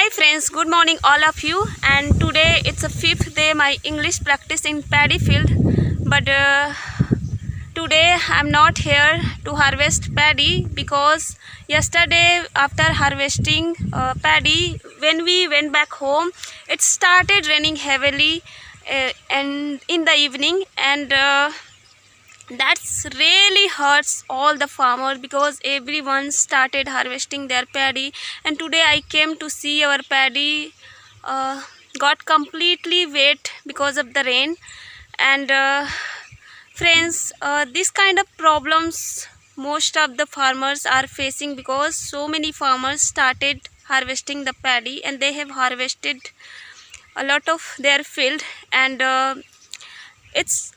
Hi friends, good morning all of you. And today it's a fifth day my English practice in paddy field. But today I'm not here to harvest paddy because yesterday after harvesting paddy, when we went back home, it started raining heavily and in the evening, and that's really hurts all the farmers because everyone started harvesting their paddy. And today I came to see our paddy uh, got completely wet because of the rain. And friends, this kind of problems most of the farmers are facing because so many farmers started harvesting the paddy and they have harvested a lot of their field. And it's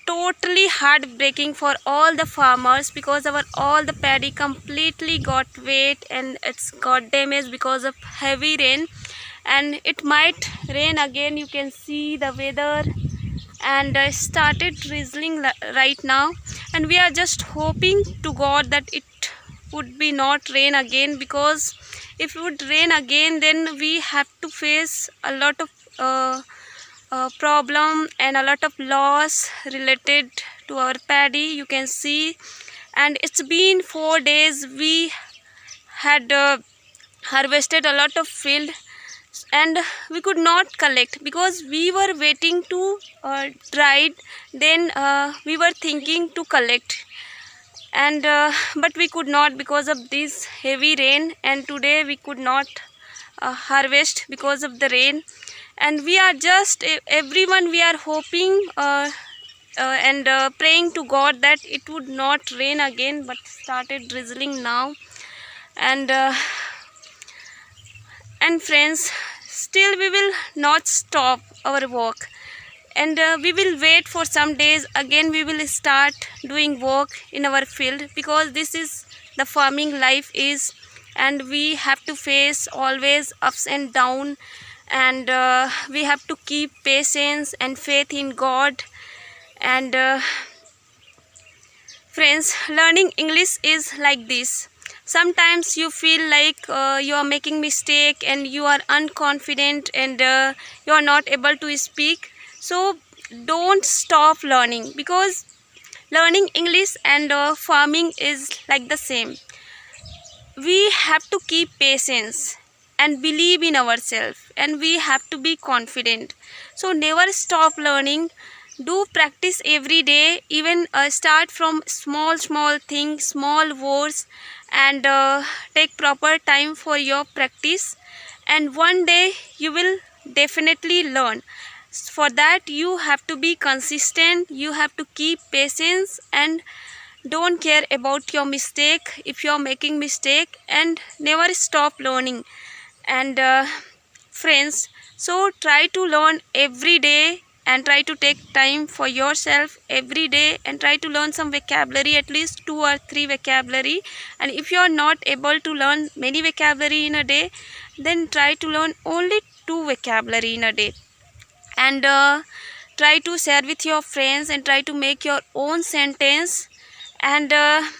totally heartbreaking for all the farmers because our all the paddy completely got wet and it's got damaged because of heavy rain. And it might rain again, you can see the weather, and started drizzling right now. And we are just hoping to God that it would be not rain again, because if it would rain again then we have to face a lot of problem and a lot of loss related to our paddy, you can see. And it's been 4 days we had harvested a lot of field and we could not collect because we were waiting to dry. Then we were thinking to collect, and but we could not because of this heavy rain. And today we could not harvest because of the rain. And we are just everyone we are hoping and praying to God that it would not rain again, but started drizzling now. And friends, still we will not stop our work, and we will wait for some days again. We will start doing work in our field because this is the farming life is, and we have to face always ups and down. And we have to keep patience and faith in God. And friends, learning English is like this. Sometimes you feel like you are making mistake and you are unconfident and you are not able to speak. So don't stop learning, because learning English and farming is like the same. We have to keep patience and believe in ourselves, and we have to be confident. So never stop learning. Do practice every day, even start from small things, small words, and take proper time for your practice. And one day you will definitely learn. For that you have to be consistent, you have to keep patience, and don't care about your mistake if you are making mistake, and never stop learning. And friends, so try to learn every day and try to take time for yourself every day and try to learn some vocabulary, at least 2 or 3 vocabulary. And if you are not able to learn many vocabulary in a day, then try to learn only 2 vocabulary in a day. And try to share with your friends and try to make your own sentence. And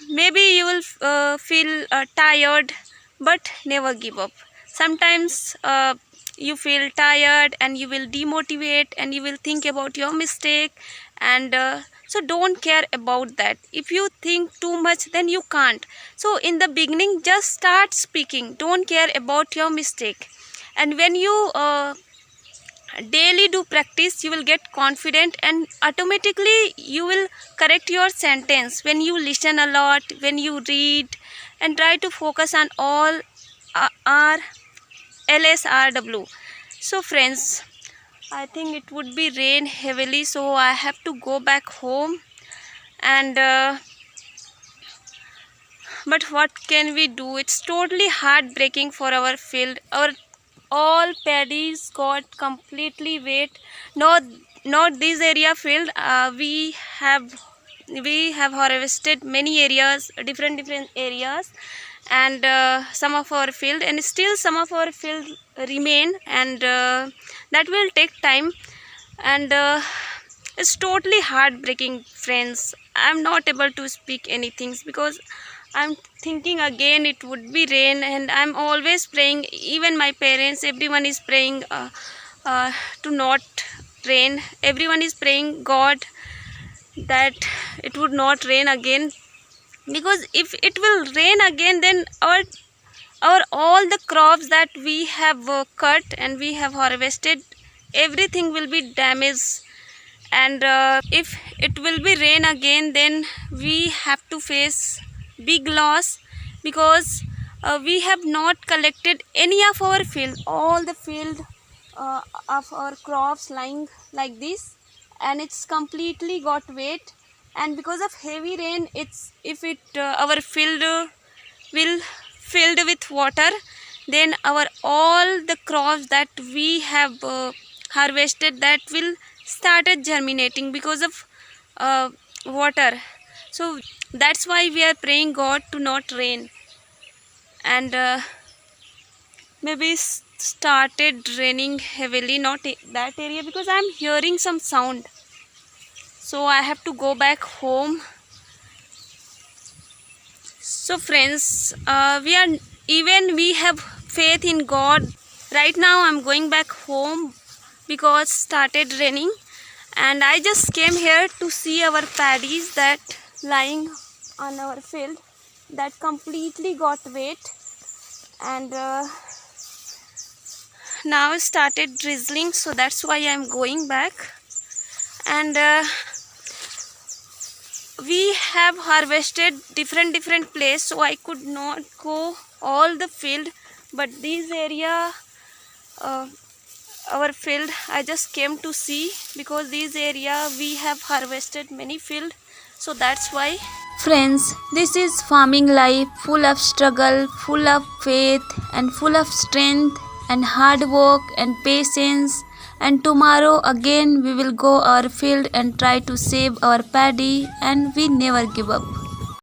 maybe you will feel tired, but never give up. Sometimes you feel tired and you will demotivate and you will think about your mistake. And so don't care about that. If you think too much, then you can't. So in the beginning, just start speaking, don't care about your mistake. And when you daily do practice, you will get confident and automatically you will correct your sentence when you listen a lot, when you read, and try to focus on all R LSRW. So friends, I think it would be rain heavily, so I have to go back home. And but what can we do? It's totally heartbreaking for our field. Our all paddies got completely wet. Not this area field. We have harvested many areas, different areas, and some of our field, and still some of our field remain, and that will take time. And it's totally heartbreaking, friends. I'm not able to speak anything because I'm thinking again it would be rain, and I'm always praying. Even my parents, everyone is praying to not rain. Everyone is praying God that it would not rain again, because if it will rain again, then our all the crops that we have cut and we have harvested, everything will be damaged. And if it will be rain again, then we have to face big loss, because we have not collected any of our field, all the field of our crops lying like this, and it's completely got wet. And because of heavy rain, it's if it our field will filled with water, then our all the crops that we have harvested, that will started germinating because of water. So that's why we are praying God to not rain. And maybe started raining heavily, not that area, because I'm hearing some sound, so I have to go back home. So friends, we have faith in God. Right now I'm going back home because started raining, and I just came here to see our paddies that lying on our field that completely got wet. And now it started drizzling, so that's why I'm going back. And we have harvested different place, so I could not go all the field, but this area our field I just came to see, because this area we have harvested many field, so that's why. Friends, this is farming life, full of struggle, full of faith, and full of strength and hard work and patience. And tomorrow again we will go our field and try to save our paddy, and we never give up.